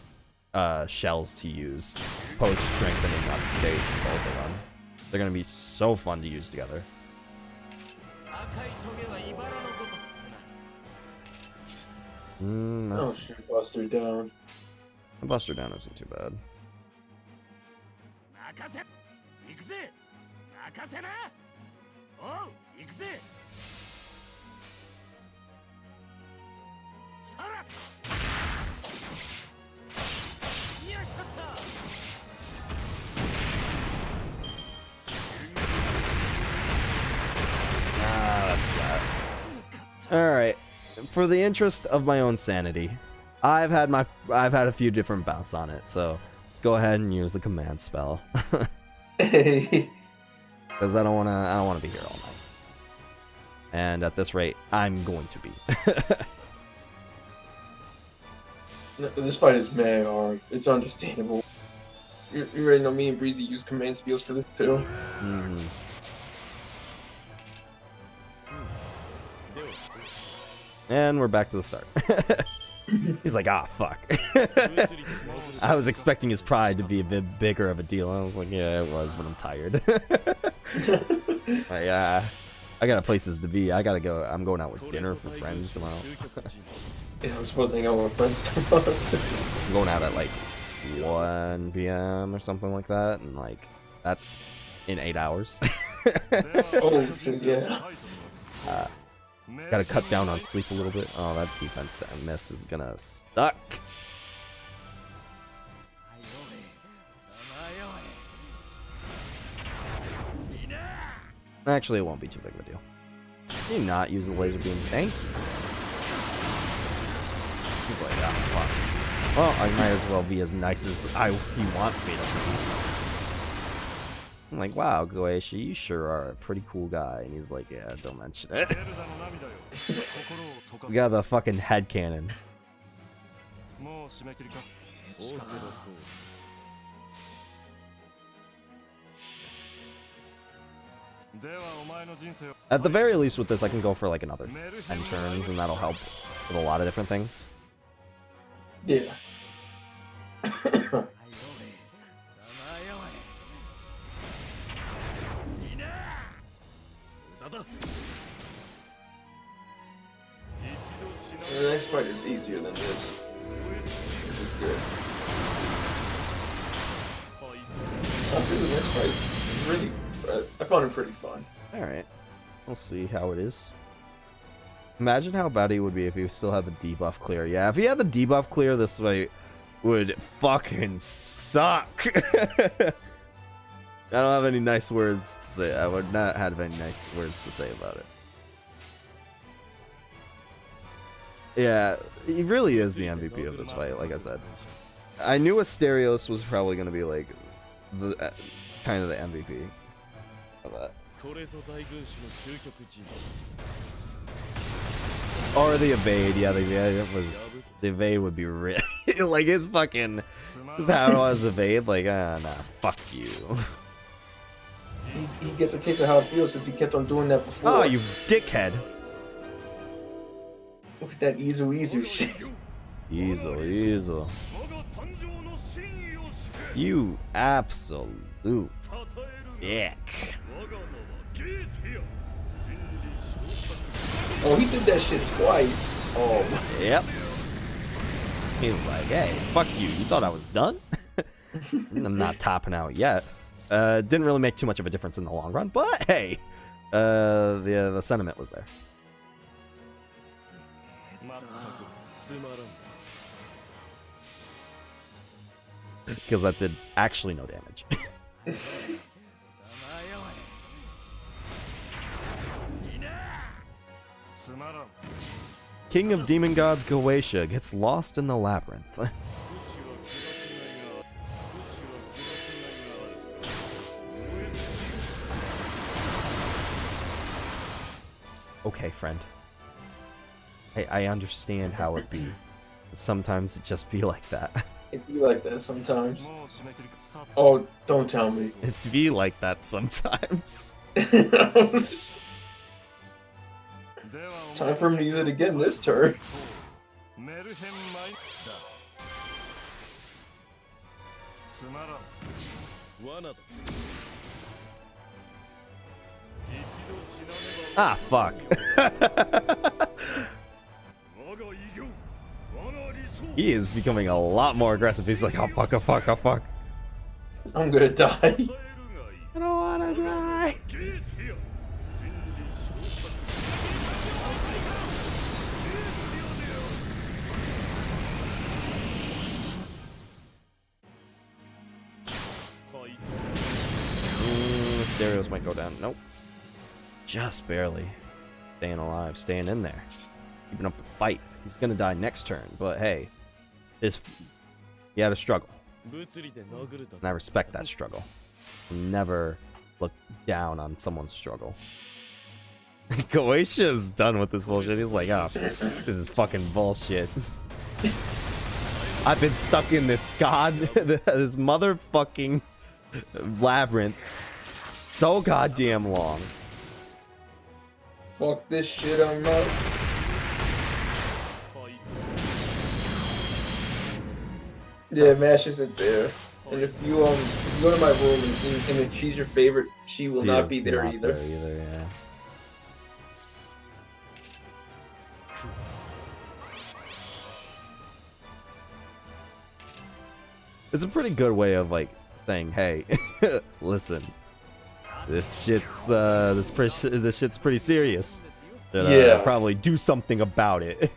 shells to use post strengthening update both of them. They're gonna be so fun to use together. Oh shit, Buster down. Buster down isn't too bad. That's that. Alright. For the interest of my own sanity, I've had a few different bouts on it, so go ahead and use the command spell. Because I don't wanna be here all night. And at this rate, I'm going to be. This fight is mad hard. It's understandable. You already know me and Breezy use command spells for this too. Mm-hmm. And we're back to the start. He's like, ah, fuck. I was expecting his pride to be a bit bigger of a deal. I was like, yeah, it was, but I'm tired. I got places to be. I gotta go. I'm going out with dinner for friends tomorrow. Yeah, I'm supposed to hang out with my friends tomorrow. I'm going out at like 1 p.m. or something like that, and like that's in 8 hours. Oh shit, yeah. Gotta cut down on sleep a little bit. Oh, that defense that I miss is gonna suck. Actually, it won't be too big of a deal. Can you not use the laser beam? Thank you. He's like, ah, fuck. Well, I might as well be as nice as he wants me to be. I'm like, wow, Goeshi, you sure are a pretty cool guy. And he's like, yeah, don't mention it. We got the fucking head cannon. At the very least with this, I can go for like another 10 turns, and that'll help with a lot of different things. Yeah. The next fight is easier than this. This is good. After the next fight, it's really, I found it pretty fun. Alright. We'll see how it is. Imagine how bad he would be if he still had the debuff clear. Yeah, if he had the debuff clear, this fight would fucking suck. I don't have any nice words to say. I would not have any nice words to say about it. Yeah, he really is the MVP of this fight, like I said. I knew Asterios was probably going to be like the kind of the MVP of that. Or the evade, yeah, the evade would be real. Like it's fucking just how it was evade, like nah, fuck you. He gets a taste of how it feels since he kept on doing that before. Oh, you dickhead. Look at that Izu shit. Easel. You absolute dick. Oh, he did that shit twice. Oh. Yep. He's like, hey, fuck you. You thought I was done? I'm not topping out yet. Didn't really make too much of a difference in the long run, but hey, the sentiment was there. Because that did actually no damage. King of Demon Gods Goetia gets lost in the labyrinth. Okay, friend. I understand how it be. Sometimes it just be like that. It be like that sometimes. Oh, don't tell me. It be like that sometimes. Time for him to use it again this turn. Ah, fuck. He is becoming a lot more aggressive. He's like, oh fuck, oh fuck, oh fuck. I'm gonna die. I don't wanna die. Stereos might go down. Nope. Just barely. Staying alive, staying in there. Keeping up the fight. He's gonna die next turn, but hey. He had a struggle. And I respect that struggle. Never look down on someone's struggle. Goetia's done with this bullshit. He's like, oh, this is fucking bullshit. I've been stuck in this this motherfucking labyrinth so goddamn long. Fuck this shit, I'm out. Yeah, Mash isn't there. And if you go to my room and if she's your favorite, she will not be there either. Yeah. It's a pretty good way of like saying, "Hey, listen, this shit's pretty serious. Yeah, probably do something about it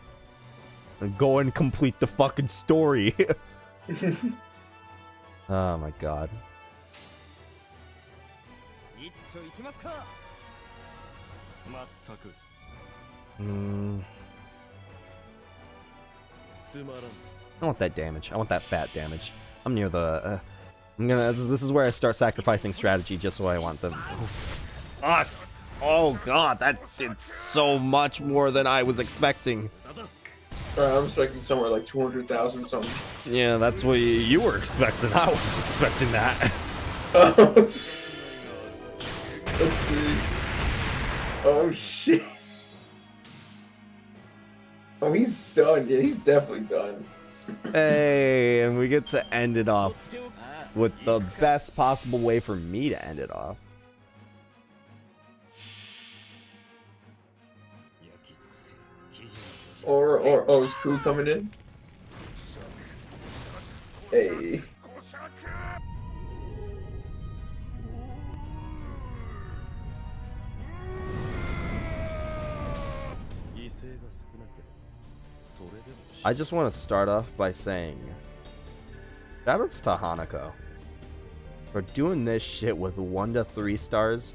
and go and complete the fucking story." Oh my god. I want that damage. I want that fat damage. I'm near the. This is where I start sacrificing strategy just so I want them. Fuck! Oh god, that did so much more than I was expecting. I'm expecting somewhere like 200,000 something. Yeah, that's what you were expecting. I was expecting that. Let's see. Oh shit. Oh, he's done. Yeah, he's definitely done. Hey, and we get to end it off with the best possible way for me to end it off. Or oh, is crew coming in? Hey. I just want to start off by saying, shoutouts to Hanako for doing this shit with 1 to 3 stars.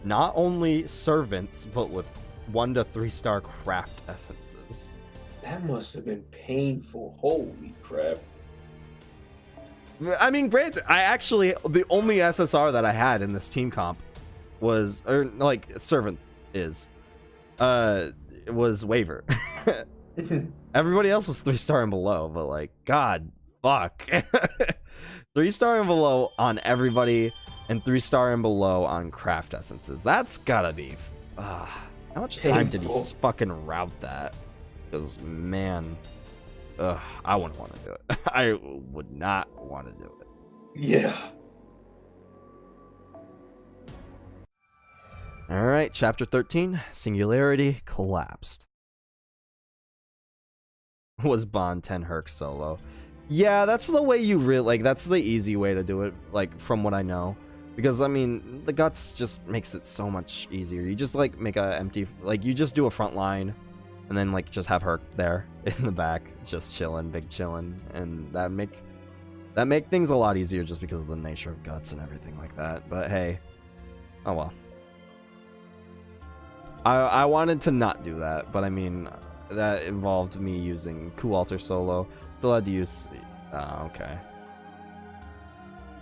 Not only servants, but with 1 to 3 star craft essences. That must have been painful. Holy crap. I mean, granted, the only SSR that I had in this team comp was, or like, servant was waiver. Everybody else was 3-star and below, but like, god, fuck. 3-star and below on everybody, and 3-star and below on craft essences. That's gotta be, how much time did he fucking route that? Because, man, I wouldn't want to do it. I would not want to do it. Yeah. Alright, chapter 13, Singularity Collapsed. Was Bond 10 Herc solo? Yeah, that's the way you like, that's the easy way to do it, like, from what I know. Because, I mean, the guts just makes it so much easier. You just, like, make a empty, like, you just do a front line, and then, like, just have Herc there in the back, just chilling, big chilling, and that make things a lot easier just because of the nature of guts and everything like that. But hey, oh well. I wanted to not do that, but I mean, that involved me using Coup Alter solo. Still had to use, okay.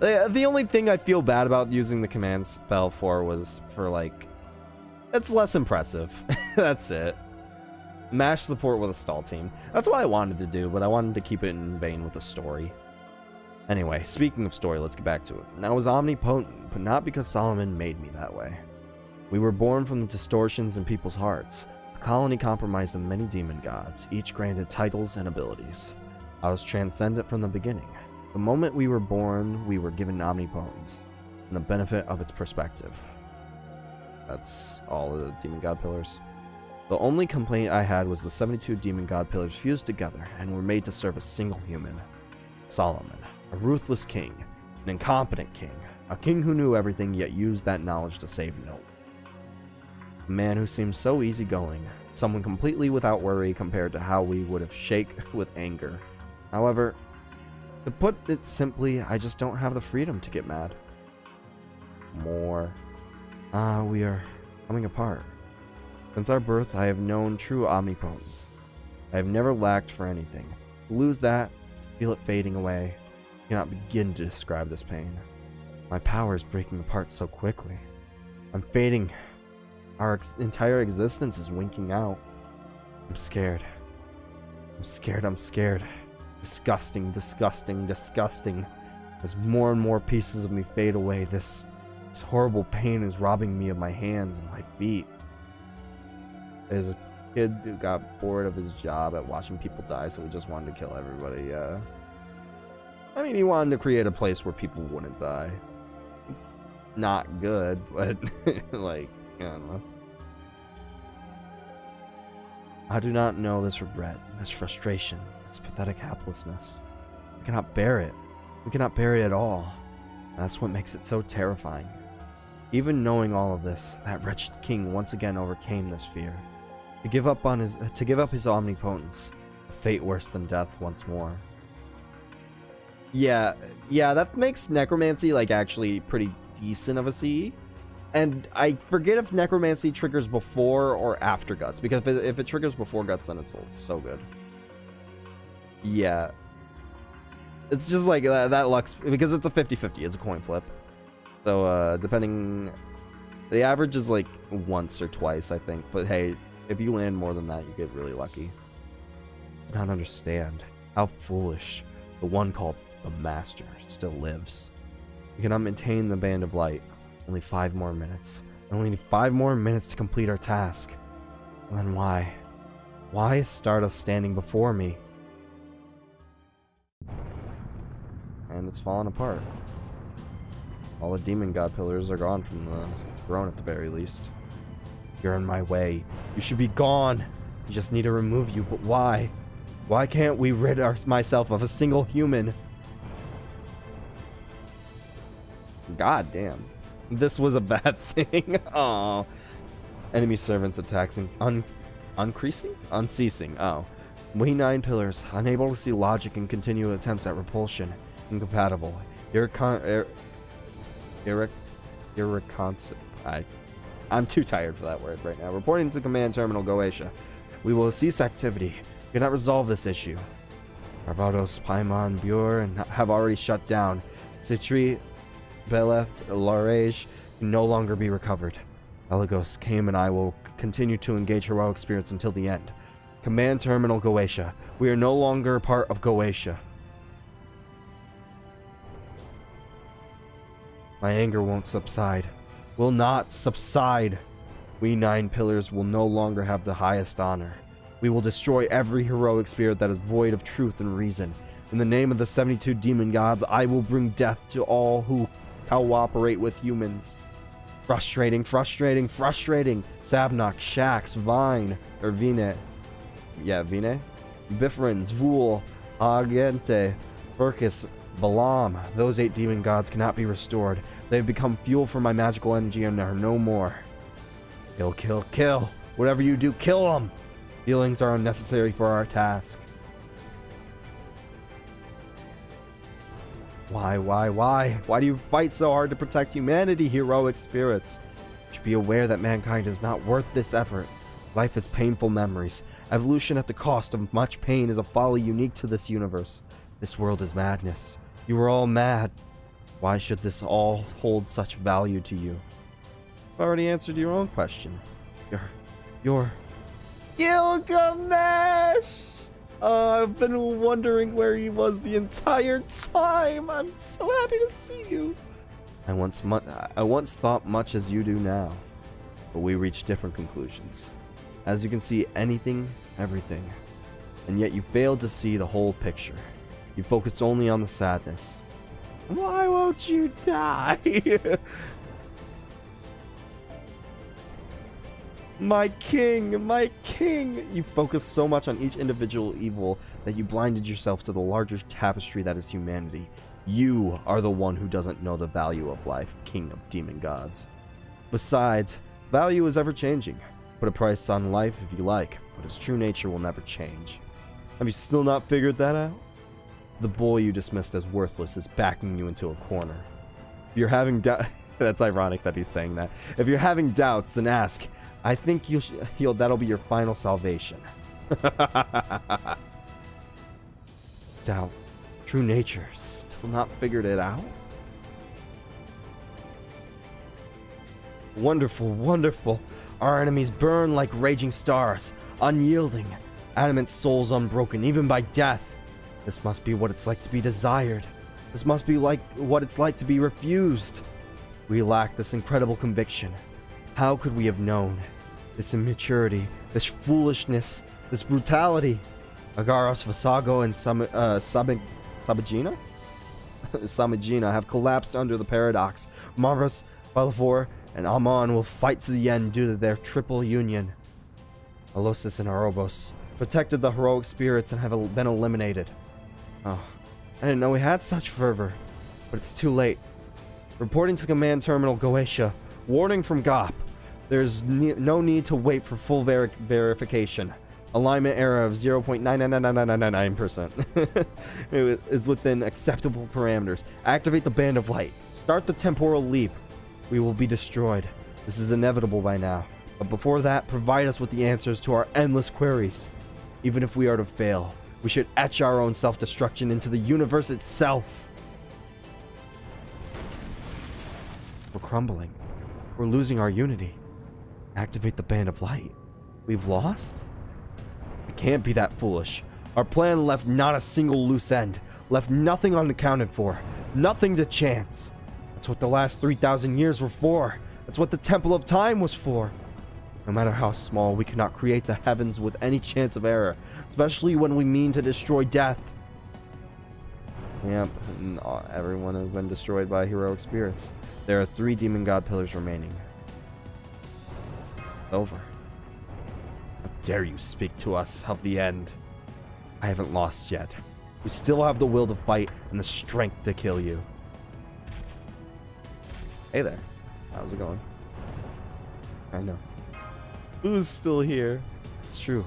The only thing I feel bad about using the command spell for was for, like, it's less impressive. That's it. Mash support with a stall team. That's what I wanted to do, but I wanted to keep it in vein with the story. Anyway, speaking of story, let's get back to it. I was omnipotent, but not because Solomon made me that way. We were born from the distortions in people's hearts. The colony comprised of many demon gods, each granted titles and abilities. I was transcendent from the beginning. The moment we were born, we were given omnipotence, and the benefit of its perspective. That's all the demon god pillars. The only complaint I had was the 72 demon god pillars fused together and were made to serve a single human. Solomon, a ruthless king, an incompetent king, a king who knew everything yet used that knowledge to save no one. A man who seemed so easygoing, someone completely without worry compared to how we would have shake with anger. However, to put it simply, I just don't have the freedom to get mad. More. We are coming apart. Since our birth, I have known true omnipotence. I have never lacked for anything. To lose that, to feel it fading away, I cannot begin to describe this pain. My power is breaking apart so quickly. I'm fading. Our entire existence is winking out. I'm scared. I'm scared, I'm scared. Disgusting, disgusting, disgusting. As more and more pieces of me fade away, this horrible pain is robbing me of my hands and my feet. There's a kid who got bored of his job at watching people die, so he just wanted to kill everybody. I mean, he wanted to create a place where people wouldn't die. It's not good, but like, I don't know. I do not know this regret, this frustration, this pathetic helplessness. I cannot bear it. We cannot bear it at all. That's what makes it so terrifying. Even knowing all of this, that wretched king once again overcame this fear. To give up his omnipotence, a fate worse than death once more. Yeah, that makes necromancy like actually pretty decent of a CE. And I forget if necromancy triggers before or after guts, because if it triggers before guts, then it's so good. Yeah. It's just like that lux, because it's a 50-50, it's a coin flip. So depending, the average is like once or twice, I think. But hey, if you land more than that, you get really lucky. I do not understand how foolish the one called the Master still lives. We cannot maintain the Band of Light. Only 5 more minutes. I only need 5 more minutes to complete our task. And then why? Why is Stardust standing before me? And it's fallen apart. All the demon god pillars are gone from the throne at the very least. You're in my way. You should be gone. You just need to remove you, but why? Why can't we rid myself of a single human? God damn. This was a bad thing. Oh, enemy servants attacking Unceasing. Oh. We 9 pillars, unable to see logic and continual attempts at repulsion. Incompatible. Irreconcilable. I'm too tired for that word right now. Reporting to Command Terminal Goetia. We will cease activity. We cannot resolve this issue. Barbados, Paimon, Bure have already shut down. Citri, Beleth, Larage can no longer be recovered. Elagos, Kame, and I will continue to engage heroic spirits until the end. Command Terminal Goetia. We are no longer part of Goetia. My anger won't subside. Will not subside. We 9 pillars will no longer have the highest honor. We will destroy every heroic spirit that is void of truth and reason. In the name of the 72 demon gods, I will bring death to all who cooperate with humans. Frustrating. Sabnok, Shax, Vine, or Vine. Yeah, Vine. Bifrins, Vul, Agente, Burkus, Balam. Those 8 demon gods cannot be restored. They have become fuel for my magical energy and are no more. Kill. Whatever you do, kill them. Feelings are unnecessary for our task. Why? Why do you fight so hard to protect humanity, heroic spirits? You should be aware that mankind is not worth this effort. Life is painful memories. Evolution at the cost of much pain is a folly unique to this universe. This world is madness. You are all mad. Why should this all hold such value to you? I've already answered your own question. You're Gilgamesh! I've been wondering where he was the entire time. I'm so happy to see you. I once thought much as you do now, but we reach different conclusions. As you can see anything, everything, and yet you failed to see the whole picture. You focused only on the sadness. Why won't you die? My king! You focused so much on each individual evil that you blinded yourself to the larger tapestry that is humanity. You are the one who doesn't know the value of life, king of demon gods. Besides, value is ever changing. Put a price on life if you like, but its true nature will never change. Have you still not figured that out? The boy you dismissed as worthless is backing you into a corner. If you're having that's ironic that he's saying that. If you're having doubts, then ask. I think that'll be your final salvation. Doubt. True nature. Still not figured it out? Wonderful. Our enemies burn like raging stars, unyielding, adamant souls unbroken, even by death. This must be what it's like to be desired. This must be like what it's like to be refused. We lack this incredible conviction. How could we have known? This immaturity, this foolishness, this brutality. Agaros, Vasago, and Samagina have collapsed under the paradox. Marvus, Balfour, and Amon will fight to the end due to their triple union. Alosis and Arobos protected the heroic spirits and have been eliminated. Oh, I didn't know we had such fervor, but it's too late. Reporting to Command Terminal Goetia. Warning from GOP. There's no need to wait for full verification. Alignment error of 0.99999%. It is within acceptable parameters. Activate the Band of Light. Start the temporal leap. We will be destroyed. This is inevitable by now. But before that, provide us with the answers to our endless queries. Even if we are to fail, we should etch our own self-destruction into the universe itself. We're crumbling. We're losing our unity. Activate the Band of Light. We've lost? It can't be that foolish. Our plan left not a single loose end. Left nothing unaccounted for. Nothing to chance. That's what the last 3,000 years were for. That's what the Temple of Time was for. No matter how small, we cannot create the heavens with any chance of error, especially when we mean to destroy death. Yep, everyone has been destroyed by heroic spirits. There are 3 demon god pillars remaining. Over. How dare you speak to us of the end? I haven't lost yet. We still have the will to fight and the strength to kill you. Hey there. How's it going? I know. Who's still here? It's true.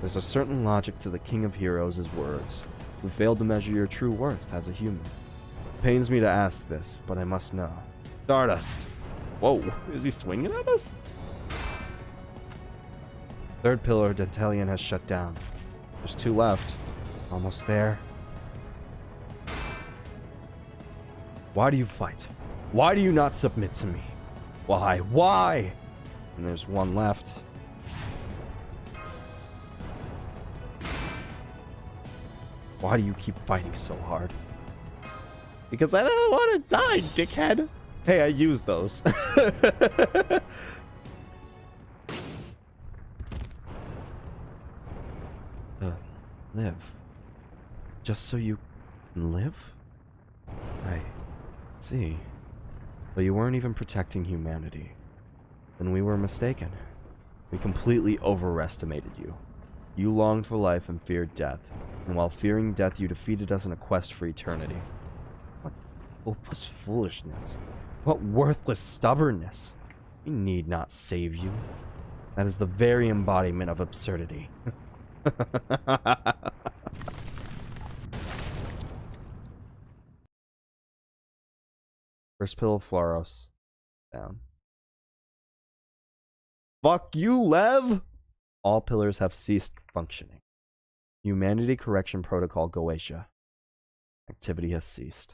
There's a certain logic to the King of Heroes' words, who failed to measure your true worth as a human. It pains me to ask this, but I must know. Stardust! Whoa, is he swinging at us? Third pillar Dentalian has shut down. There's 2 left. Almost there. Why do you fight? Why do you not submit to me? Why? Why? And there's 1 left. Why do you keep fighting so hard? Because I don't want to die, dickhead. Hey, I used those. Live. Just so you can live? I see. But you weren't even protecting humanity. Then we were mistaken. We completely overestimated you. You longed for life and feared death. And while fearing death, you defeated us in a quest for eternity. What hopeless foolishness. What worthless stubbornness. We need not save you. That is the very embodiment of absurdity. First pill of Floros. Down. Fuck you, Lev! All pillars have ceased functioning. Humanity Correction Protocol Goetia. Activity has ceased.